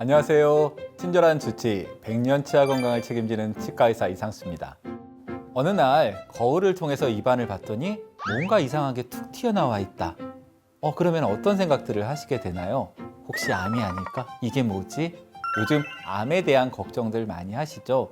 안녕하세요. 친절한 주치, 100년 치아 건강을 책임지는 치과의사 이상수입니다. 어느 날 거울을 통해서 입안을 봤더니 뭔가 이상하게 툭 튀어나와 있다. 그러면 어떤 생각들을 하시게 되나요? 혹시 암이 아닐까? 이게 뭐지? 요즘 암에 대한 걱정들 많이 하시죠?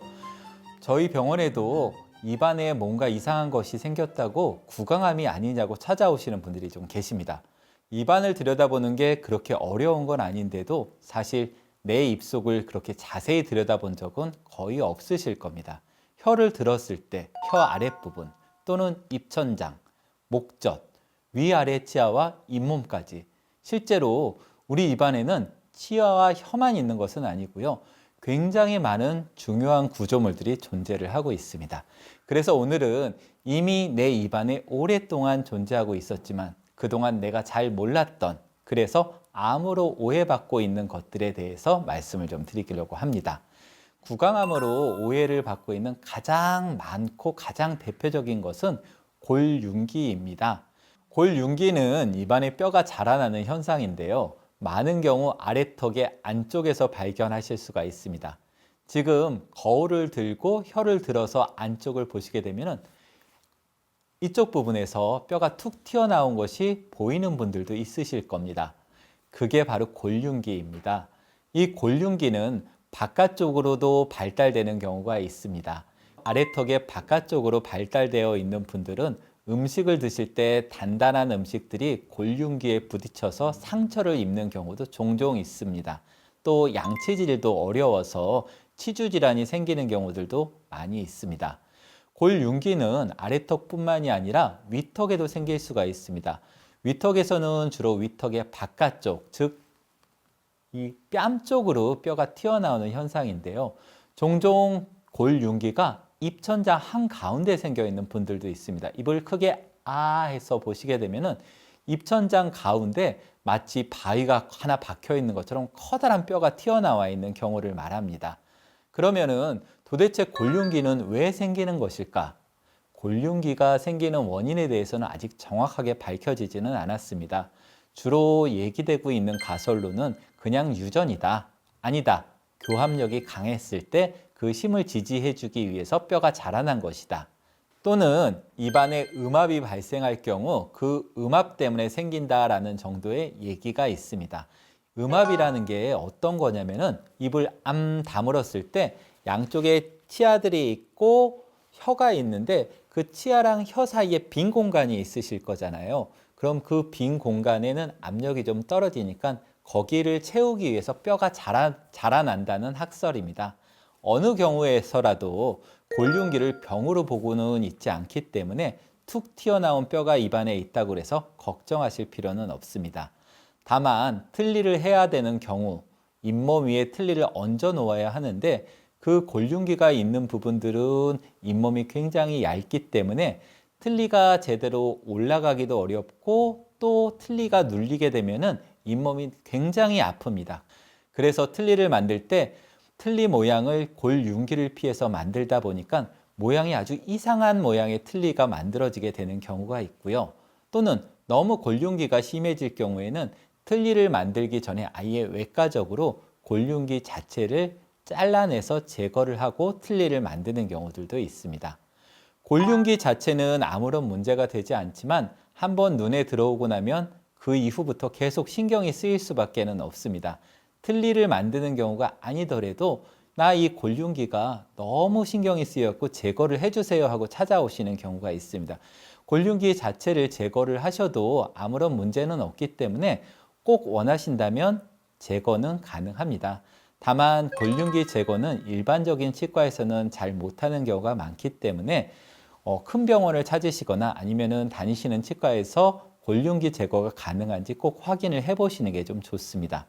저희 병원에도 입안에 뭔가 이상한 것이 생겼다고 구강암이 아니냐고 찾아오시는 분들이 좀 계십니다. 입안을 들여다보는 게 그렇게 어려운 건 아닌데도 사실 내 입속을 그렇게 자세히 들여다본 적은 거의 없으실 겁니다. 혀를 들었을 때 혀 아랫부분 또는 입천장, 목젖, 위아래 치아와 잇몸까지 실제로 우리 입안에는 치아와 혀만 있는 것은 아니고요. 굉장히 많은 중요한 구조물들이 존재를 하고 있습니다. 그래서 오늘은 이미 내 입안에 오랫동안 존재하고 있었지만 그동안 내가 잘 몰랐던, 그래서 암으로 오해받고 있는 것들에 대해서 말씀을 좀 드리려고 합니다. 구강암으로 오해를 받고 있는 가장 많고 가장 대표적인 것은 골윤기입니다. 골윤기는 입안에 뼈가 자라나는 현상인데요. 많은 경우 아래턱의 안쪽에서 발견하실 수가 있습니다. 지금 거울을 들고 혀를 들어서 안쪽을 보시게 되면 이쪽 부분에서 뼈가 툭 튀어나온 것이 보이는 분들도 있으실 겁니다. 그게 바로 골윤기입니다. 이 골윤기는 바깥쪽으로도 발달되는 경우가 있습니다. 아래턱의 바깥쪽으로 발달되어 있는 분들은 음식을 드실 때 단단한 음식들이 골윤기에 부딪혀서 상처를 입는 경우도 종종 있습니다. 또 양치질도 어려워서 치주 질환이 생기는 경우들도 많이 있습니다. 골윤기는 아래턱뿐만이 아니라 위턱에도 생길 수가 있습니다. 위턱에서는 주로 위턱의 바깥쪽, 즉 이 뺨 쪽으로 뼈가 튀어나오는 현상인데요. 종종 골윤기가 입천장 한가운데 생겨 있는 분들도 있습니다. 입을 크게 아 해서 보시게 되면은 입천장 가운데 마치 바위가 하나 박혀 있는 것처럼 커다란 뼈가 튀어나와 있는 경우를 말합니다. 그러면은 도대체 골윤기는 왜 생기는 것일까? 골윤기가 생기는 원인에 대해서는 아직 정확하게 밝혀지지는 않았습니다. 주로 얘기되고 있는 가설로는 그냥 유전이다, 아니다, 교합력이 강했을 때 그 힘을 지지해주기 위해서 뼈가 자라난 것이다, 또는 입안에 음압이 발생할 경우 그 음압 때문에 생긴다라는 정도의 얘기가 있습니다. 음압이라는 게 어떤 거냐면은 입을 암 다물었을 때 양쪽에 치아들이 있고 혀가 있는데 그 치아랑 혀 사이에 빈 공간이 있으실 거잖아요. 그럼 그 빈 공간에는 압력이 좀 떨어지니까 거기를 채우기 위해서 뼈가 자라난다는 학설입니다. 어느 경우에서라도 골윤기를 병으로 보고는 있지 않기 때문에 툭 튀어나온 뼈가 입안에 있다고 해서 걱정하실 필요는 없습니다. 다만 틀니를 해야 되는 경우 잇몸 위에 틀니를 얹어 놓아야 하는데 그 골윤기가 있는 부분들은 잇몸이 굉장히 얇기 때문에 틀니가 제대로 올라가기도 어렵고 또 틀니가 눌리게 되면은 잇몸이 굉장히 아픕니다. 그래서 틀니를 만들 때 틀니 모양을 골윤기를 피해서 만들다 보니까 모양이 아주 이상한 모양의 틀니가 만들어지게 되는 경우가 있고요. 또는 너무 골윤기가 심해질 경우에는 틀니를 만들기 전에 아예 외과적으로 골윤기 자체를 잘라내서 제거를 하고 틀니를 만드는 경우들도 있습니다. 골윤기 자체는 아무런 문제가 되지 않지만 한번 눈에 들어오고 나면 그 이후부터 계속 신경이 쓰일 수밖에 없습니다. 틀니를 만드는 경우가 아니더라도 나 이 골윤기가 너무 신경이 쓰였고 제거를 해주세요 하고 찾아오시는 경우가 있습니다. 골윤기 자체를 제거를 하셔도 아무런 문제는 없기 때문에 꼭 원하신다면 제거는 가능합니다. 다만 골윤기 제거는 일반적인 치과에서는 잘 못하는 경우가 많기 때문에 큰 병원을 찾으시거나 아니면은 다니시는 치과에서 골윤기 제거가 가능한지 꼭 확인을 해보시는 게 좀 좋습니다.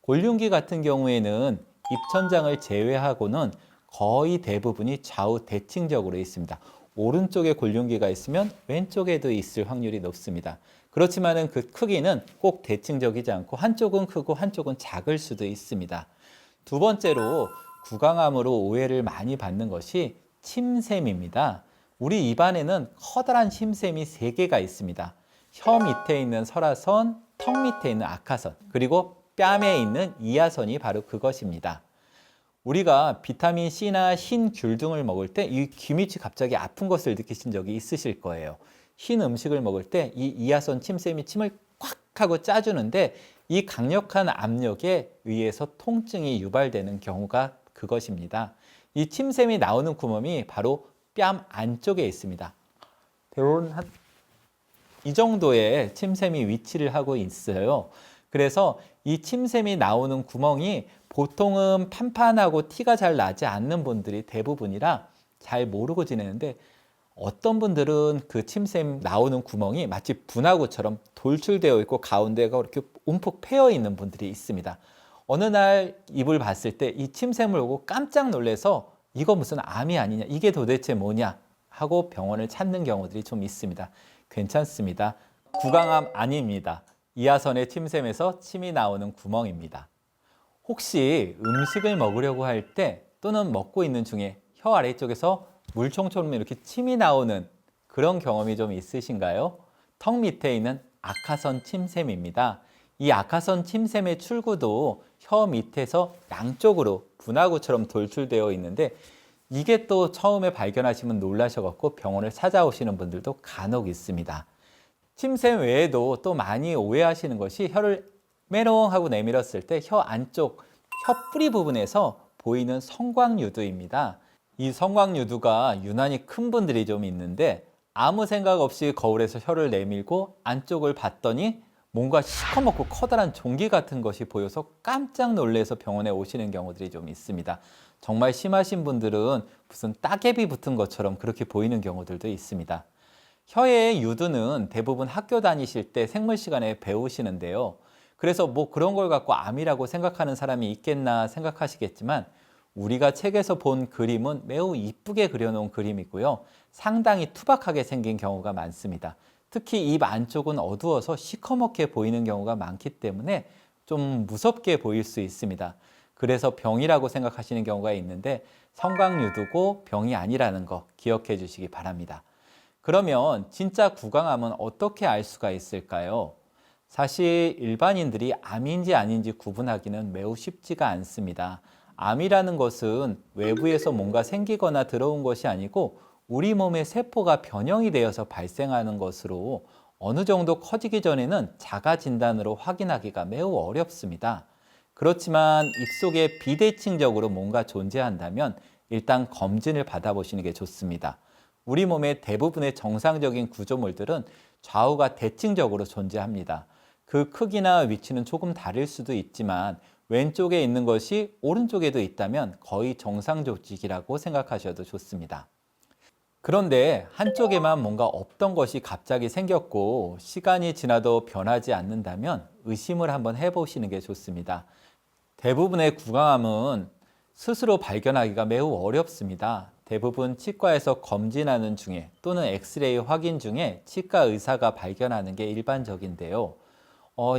골윤기 같은 경우에는 입천장을 제외하고는 거의 대부분이 좌우 대칭적으로 있습니다. 오른쪽에 골윤기가 있으면 왼쪽에도 있을 확률이 높습니다. 그렇지만은 그 크기는 꼭 대칭적이지 않고 한쪽은 크고 한쪽은 작을 수도 있습니다. 두 번째로 구강암으로 오해를 많이 받는 것이 침샘입니다. 우리 입안에는 커다란 침샘이 3개가 있습니다. 혀 밑에 있는 설화선, 턱 밑에 있는 악하선, 그리고 뺨에 있는 이하선이 바로 그것입니다. 우리가 비타민 C나 흰 귤 등을 먹을 때 이 귀밑이 갑자기 아픈 것을 느끼신 적이 있으실 거예요. 흰 음식을 먹을 때 이 이하선 침샘이 침을 꽉 하고 짜주는데 이 강력한 압력에 의해서 통증이 유발되는 경우가 그것입니다. 이 침샘이 나오는 구멍이 바로 뺨 안쪽에 있습니다. 대부분 이 정도의 침샘이 위치를 하고 있어요. 그래서 이 침샘이 나오는 구멍이 보통은 판판하고 티가 잘 나지 않는 분들이 대부분이라 잘 모르고 지내는데 어떤 분들은 그 침샘 나오는 구멍이 마치 분화구처럼 돌출되어 있고 가운데가 이렇게 움푹 패여 있는 분들이 있습니다. 어느 날 입을 봤을 때 이 침샘을 보고 깜짝 놀라서 이거 무슨 암이 아니냐, 이게 도대체 뭐냐 하고 병원을 찾는 경우들이 좀 있습니다. 괜찮습니다. 구강암 아닙니다. 이하선의 침샘에서 침이 나오는 구멍입니다. 혹시 음식을 먹으려고 할 때 또는 먹고 있는 중에 혀 아래쪽에서 물총처럼 이렇게 침이 나오는 그런 경험이 좀 있으신가요? 턱 밑에 있는 악하선 침샘입니다. 이 악하선 침샘의 출구도 혀 밑에서 양쪽으로 분화구처럼 돌출되어 있는데 이게 또 처음에 발견하시면 놀라셔갖고 병원을 찾아오시는 분들도 간혹 있습니다. 침샘 외에도 또 많이 오해하시는 것이 혀를 메롱하고 내밀었을 때 혀 안쪽, 혀 뿌리 부분에서 보이는 성광유두입니다. 이 성광유두가 유난히 큰 분들이 좀 있는데 아무 생각 없이 거울에서 혀를 내밀고 안쪽을 봤더니 뭔가 시커멓고 커다란 종기 같은 것이 보여서 깜짝 놀라서 병원에 오시는 경우들이 좀 있습니다. 정말 심하신 분들은 무슨 따개비 붙은 것처럼 그렇게 보이는 경우들도 있습니다. 혀의 유두는 대부분 학교 다니실 때 생물 시간에 배우시는데요. 그래서 뭐 그런 걸 갖고 암이라고 생각하는 사람이 있겠나 생각하시겠지만 우리가 책에서 본 그림은 매우 이쁘게 그려놓은 그림이고요. 상당히 투박하게 생긴 경우가 많습니다. 특히 입 안쪽은 어두워서 시커멓게 보이는 경우가 많기 때문에 좀 무섭게 보일 수 있습니다. 그래서 병이라고 생각하시는 경우가 있는데 성광유두고 병이 아니라는 거 기억해 주시기 바랍니다. 그러면 진짜 구강암은 어떻게 알 수가 있을까요? 사실 일반인들이 암인지 아닌지 구분하기는 매우 쉽지가 않습니다. 암이라는 것은 외부에서 뭔가 생기거나 들어온 것이 아니고 우리 몸의 세포가 변형이 되어서 발생하는 것으로 어느 정도 커지기 전에는 자가 진단으로 확인하기가 매우 어렵습니다. 그렇지만 입속에 비대칭적으로 뭔가 존재한다면 일단 검진을 받아보시는 게 좋습니다. 우리 몸의 대부분의 정상적인 구조물들은 좌우가 대칭적으로 존재합니다. 그 크기나 위치는 조금 다를 수도 있지만 왼쪽에 있는 것이 오른쪽에도 있다면 거의 정상 조직이라고 생각하셔도 좋습니다. 그런데 한쪽에만 뭔가 없던 것이 갑자기 생겼고 시간이 지나도 변하지 않는다면 의심을 한번 해보시는 게 좋습니다. 대부분의 구강암은 스스로 발견하기가 매우 어렵습니다. 대부분 치과에서 검진하는 중에 또는 엑스레이 확인 중에 치과 의사가 발견하는 게 일반적인데요.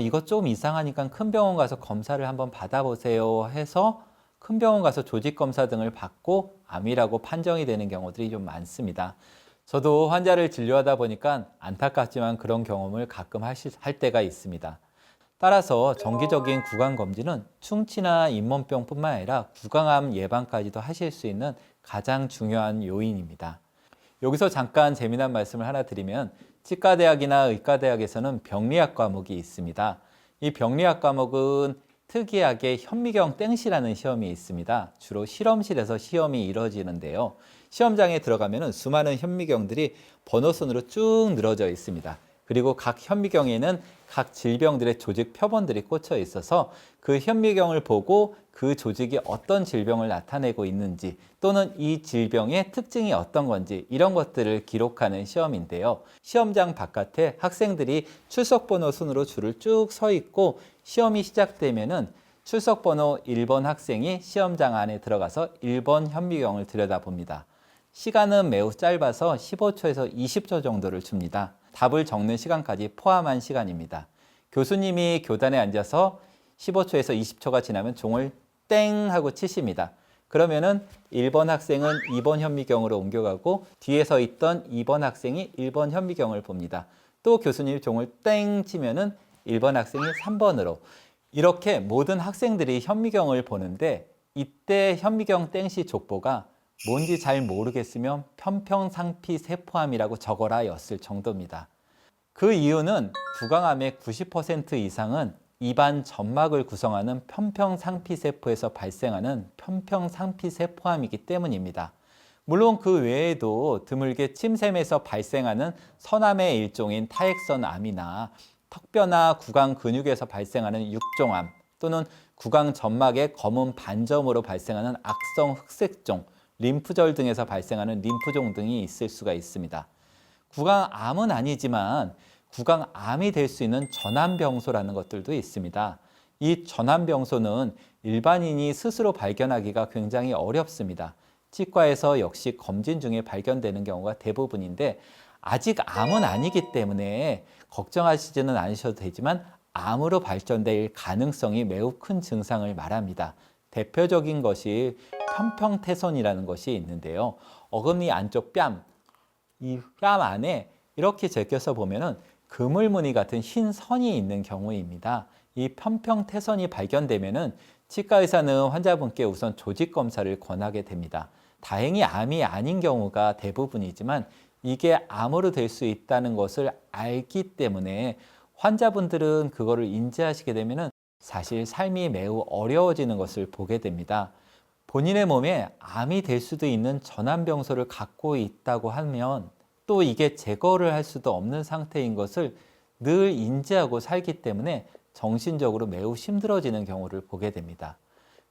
이것 좀 이상하니까 큰 병원 가서 검사를 한번 받아보세요 해서 큰 병원 가서 조직 검사 등을 받고 암이라고 판정이 되는 경우들이 좀 많습니다. 저도 환자를 진료하다 보니까 안타깝지만 그런 경험을 가끔 할 때가 있습니다. 따라서 정기적인 구강 검진은 충치나 잇몸병뿐만 아니라 구강암 예방까지도 하실 수 있는 가장 중요한 요인입니다. 여기서 잠깐 재미난 말씀을 하나 드리면 치과대학이나 의과대학에서는 병리학 과목이 있습니다. 이 병리학 과목은 특이하게 현미경 땡시라는 시험이 있습니다. 주로 실험실에서 시험이 이루어지는데요. 시험장에 들어가면 수많은 현미경들이 번호순으로 쭉 늘어져 있습니다. 그리고 각 현미경에는 각 질병들의 조직 표본들이 꽂혀 있어서 그 현미경을 보고 그 조직이 어떤 질병을 나타내고 있는지 또는 이 질병의 특징이 어떤 건지 이런 것들을 기록하는 시험인데요. 시험장 바깥에 학생들이 출석번호 순으로 줄을 쭉 서 있고 시험이 시작되면은 출석번호 1번 학생이 시험장 안에 들어가서 1번 현미경을 들여다봅니다. 시간은 매우 짧아서 15초에서 20초 정도를 줍니다. 답을 적는 시간까지 포함한 시간입니다. 교수님이 교단에 앉아서 15초에서 20초가 지나면 종을 땡 하고 치십니다. 그러면은 1번 학생은 2번 현미경으로 옮겨가고 뒤에 서 있던 2번 학생이 1번 현미경을 봅니다. 또 교수님이 종을 땡 치면은 1번 학생이 3번으로 이렇게 모든 학생들이 현미경을 보는데 이때 현미경 땡시 족보가 뭔지 잘 모르겠으면 편평상피세포암이라고 적어라 였을 정도입니다. 그 이유는 구강암의 90% 이상은 입안 점막을 구성하는 편평상피세포에서 발생하는 편평상피세포암이기 때문입니다. 물론 그 외에도 드물게 침샘에서 발생하는 선암의 일종인 타액선암이나 턱뼈나 구강 근육에서 발생하는 육종암 또는 구강 점막의 검은 반점으로 발생하는 악성 흑색종, 림프절 등에서 발생하는 림프종 등이 있을 수가 있습니다. 구강암은 아니지만 구강암이 될 수 있는 전암병소라는 것들도 있습니다. 이 전암병소는 일반인이 스스로 발견하기가 굉장히 어렵습니다. 치과에서 역시 검진 중에 발견되는 경우가 대부분인데 아직 암은 아니기 때문에 걱정하시지는 않으셔도 되지만 암으로 발전될 가능성이 매우 큰 증상을 말합니다. 대표적인 것이 편평태손이라는 것이 있는데요. 어금니 안쪽 뺨, 이 뺨 안에 이렇게 제껴서 보면은 그물무늬 같은 흰 선이 있는 경우입니다. 이 편평태손이 발견되면은 치과 의사는 환자분께 우선 조직 검사를 권하게 됩니다. 다행히 암이 아닌 경우가 대부분이지만 이게 암으로 될 수 있다는 것을 알기 때문에 환자분들은 그거를 인지하시게 되면은 사실 삶이 매우 어려워지는 것을 보게 됩니다. 본인의 몸에 암이 될 수도 있는 전암병소를 갖고 있다고 하면 또 이게 제거를 할 수도 없는 상태인 것을 늘 인지하고 살기 때문에 정신적으로 매우 힘들어지는 경우를 보게 됩니다.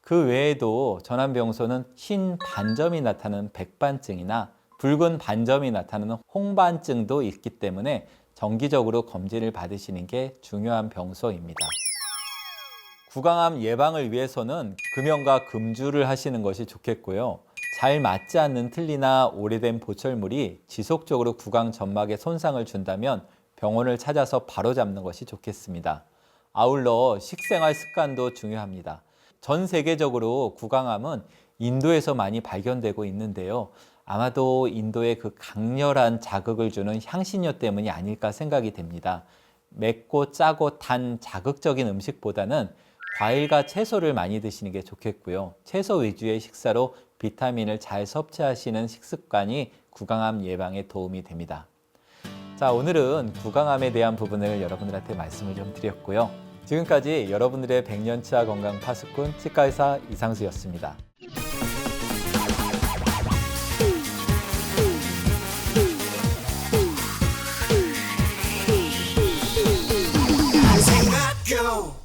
그 외에도 전암병소는 흰 반점이 나타나는 백반증이나 붉은 반점이 나타나는 홍반증도 있기 때문에 정기적으로 검진을 받으시는 게 중요한 병소입니다. 구강암 예방을 위해서는 금연과 금주를 하시는 것이 좋겠고요. 잘 맞지 않는 틀니나 오래된 보철물이 지속적으로 구강 점막에 손상을 준다면 병원을 찾아서 바로잡는 것이 좋겠습니다. 아울러 식생활 습관도 중요합니다. 전 세계적으로 구강암은 인도에서 많이 발견되고 있는데요. 아마도 인도의 그 강렬한 자극을 주는 향신료 때문이 아닐까 생각이 됩니다. 맵고 짜고 단 자극적인 음식보다는 과일과 채소를 많이 드시는 게 좋겠고요. 채소 위주의 식사로 비타민을 잘 섭취하시는 식습관이 구강암 예방에 도움이 됩니다. 자, 오늘은 구강암에 대한 부분을 여러분들한테 말씀을 좀 드렸고요. 지금까지 여러분들의 백년치아 건강 파수꾼 치과의사 이상수였습니다. Go!